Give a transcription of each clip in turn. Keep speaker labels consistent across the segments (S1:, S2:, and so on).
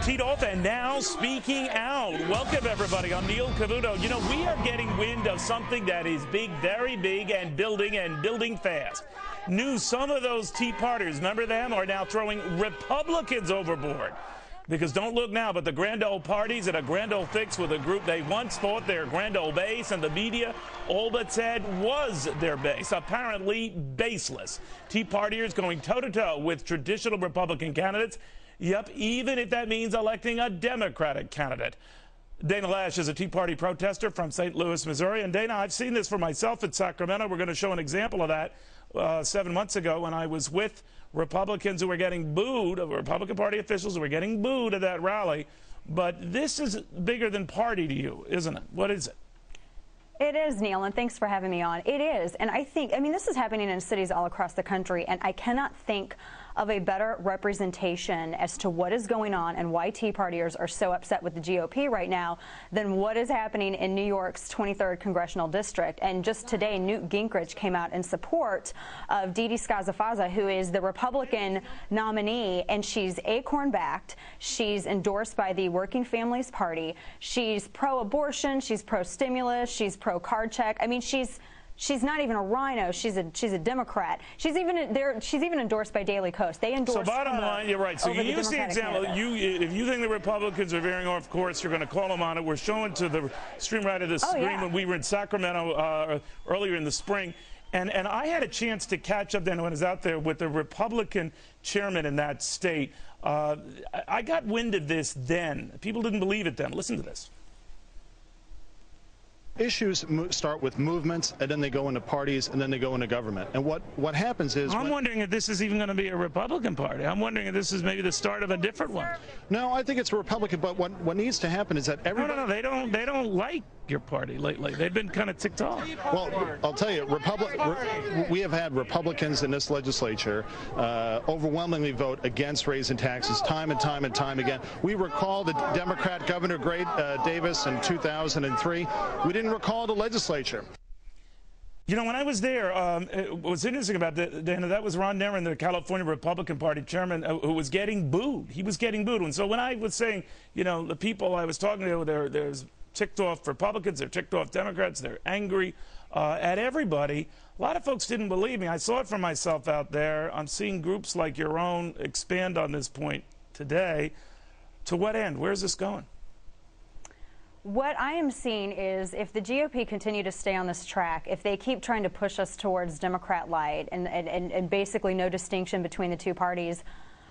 S1: teed off and now speaking out. Welcome, everybody. I'm Neil Cavuto. You know, we are getting wind of something that is big, very big, and building fast. News, some of those Tea Partiers, remember them, are now throwing Republicans overboard. Because don't look now, but the grand old parties and a grand old fix with a group they once thought their grand old base, and the media all but said was their base, apparently baseless. Tea Partiers going toe-to-toe with traditional Republican candidates. Yep, even if that means electing a Democratic candidate. Dana Lash is a Tea Party protester from St. Louis, Missouri. And Dana, I've seen this for myself in Sacramento. We're going to show an example of that 7 months ago when I was with Republicans who were getting booed, Republican Party officials who were getting booed at that rally. But this is bigger than party to you, isn't it? What is it?
S2: It is, Neil, and thanks for having me on. It is, and I think, this is happening in cities all across the country, and I cannot think of a better representation as to what is going on and why Tea Partiers are so upset with the GOP right now than what is happening in New York's 23rd Congressional District. And just today, Newt Gingrich came out in support of Dede Scozzafava, who is the Republican nominee, and she's Acorn-backed. She's endorsed by the Working Families Party. She's pro-abortion. She's pro-stimulus. She's pro-card check. She's not even a rhino. She's a Democrat. She's even endorsed by Daily Kos. They endorse.
S1: So bottom line, you're right. So you use the example. If you think the Republicans are veering off course, you're going to call them on it. We're showing to the stream right of the screen when we were in Sacramento earlier in the spring. And I had a chance to catch up then when I was out there with the Republican chairman in that state. I got wind of this then. People didn't believe it then. Listen to this.
S3: Issues start with movements, and then they go into parties, and then they go into government. And what happens is...
S1: I'm wondering if this is even going to be a Republican Party. I'm wondering if this is maybe the start of a different one.
S3: No, I think it's a Republican, but what needs to happen is that everybody...
S1: No, they don't like your party lately. They've been kind of ticked off.
S3: Well, I'll tell you, we have had Republicans in this legislature overwhelmingly vote against raising taxes time and time and time again. We recall the Democrat Governor Gray Davis in 2003. We didn't recall the legislature.
S1: You know, when I was there, what's interesting about that, Dana, that was Ron Nerin, the California Republican Party chairman, who was getting booed. He was getting booed. And so when I was saying, you know, the people I was talking to, there's ticked off Republicans, they're ticked off Democrats, they're angry at everybody. A lot of folks didn't believe me. I saw it for myself out there. I'm seeing groups like your own expand on this point today. To what end? Where's this going?
S2: What I am seeing is if the GOP continue to stay on this track, if they keep trying to push us towards Democrat light and basically no distinction between the two parties,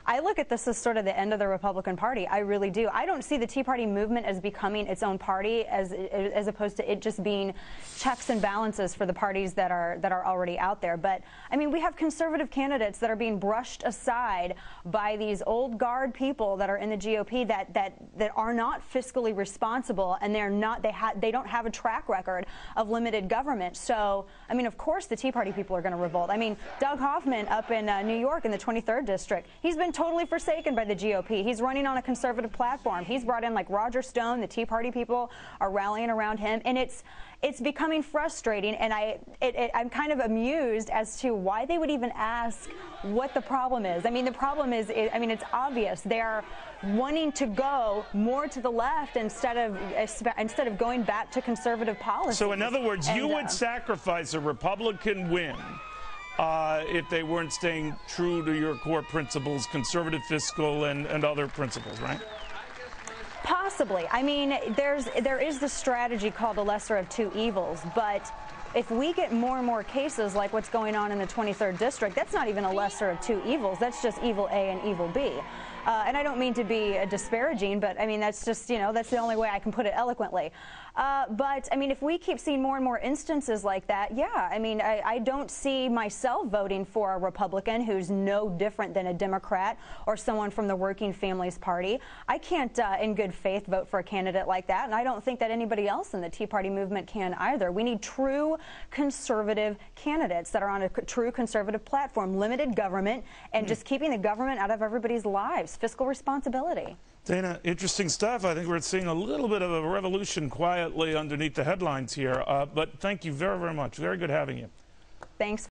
S2: I look at this as sort of the end of the Republican Party. I really do. I don't see the Tea Party movement as becoming its own party as opposed to it just being checks and balances for the parties that are already out there. But I mean, we have conservative candidates that are being brushed aside by these old guard people that are in the GOP that are not fiscally responsible, and they don't have a track record of limited government. So I mean, of course the Tea Party people are going to revolt. I mean, Doug Hoffman up in New York in the 23rd district, he's been totally forsaken by the GOP. He's running on a conservative platform. He's brought in like Roger Stone. The Tea Party people are rallying around him, and it's becoming frustrating. And I'm kind of amused as to why they would even ask what the problem is. I mean, the problem is, it's obvious. They're wanting to go more to the left instead of going back to conservative policy.
S1: So in other words, you would sacrifice a Republican win if they weren't staying true to your core principles, conservative fiscal and other principles, right?
S2: Possibly. I mean, there is the strategy called the lesser of two evils, but if we get more and more cases like what's going on in the 23rd district, that's not even a lesser of two evils. That's just evil A and evil B. And I don't mean to be disparaging, but I mean, that's just, that's the only way I can put it eloquently. But I mean, if we keep seeing more and more instances like that, yeah, I mean, I don't see myself voting for a Republican who's no different than a Democrat or someone from the Working Families Party. I can't, in good faith, vote for a candidate like that, and I don't think that anybody else in the Tea Party movement can either. We need true conservative candidates that are on a true conservative platform, limited government, and just keeping the government out of everybody's lives, fiscal responsibility.
S1: Dana, interesting stuff. I think we're seeing a little bit of a revolution quietly underneath the headlines here. But thank you very, very much. Very good having you.
S2: Thanks.